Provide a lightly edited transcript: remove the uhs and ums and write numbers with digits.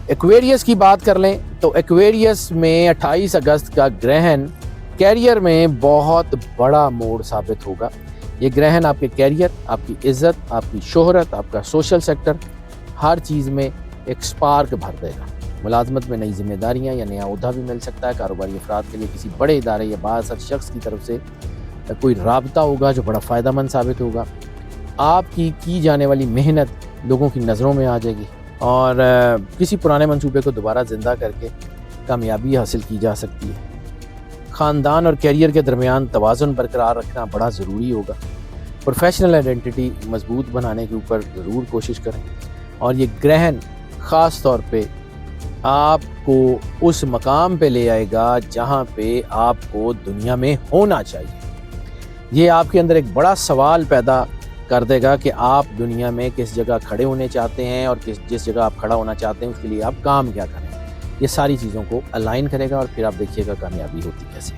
Aquarius کی بات کر لیں تو ایکویریس میں 28 اگست کا گرہن کیریئر میں بہت بڑا موڑ ثابت ہوگا. یہ گرہن آپ کے کیریئر، آپ کی عزت، آپ کی شہرت، آپ کا سوشل سیکٹر، ہر چیز میں ایک سپارک بھر دے گا. ملازمت میں نئی ذمہ داریاں یا نیا عہدہ بھی مل سکتا ہے. کاروباری افراد کے لیے کسی بڑے ادارے یا بااثر شخص کی طرف سے کوئی رابطہ ہوگا جو بڑا فائدہ مند ثابت ہوگا. آپ کی جانے والی محنت لوگوں کی نظروں میں آ جائے گی اور کسی پرانے منصوبے کو دوبارہ زندہ کر کے کامیابی حاصل کی جا سکتی ہے. خاندان اور کیریئر کے درمیان توازن برقرار رکھنا بڑا ضروری ہوگا. پروفیشنل آئیڈینٹی مضبوط بنانے کے اوپر ضرور کوشش کریں اور یہ گرہن خاص طور پہ آپ کو اس مقام پہ لے آئے گا جہاں پہ آپ کو دنیا میں ہونا چاہیے. یہ آپ کے اندر ایک بڑا سوال پیدا کر دے گا کہ آپ دنیا میں کس جگہ کھڑے ہونے چاہتے ہیں اور جس جگہ آپ کھڑا ہونا چاہتے ہیں اس کے لیے آپ کام کیا کریں. یہ ساری چیزوں کو الائن کرے گا اور پھر آپ دیکھیے گا کامیابی ہوتی کیسے.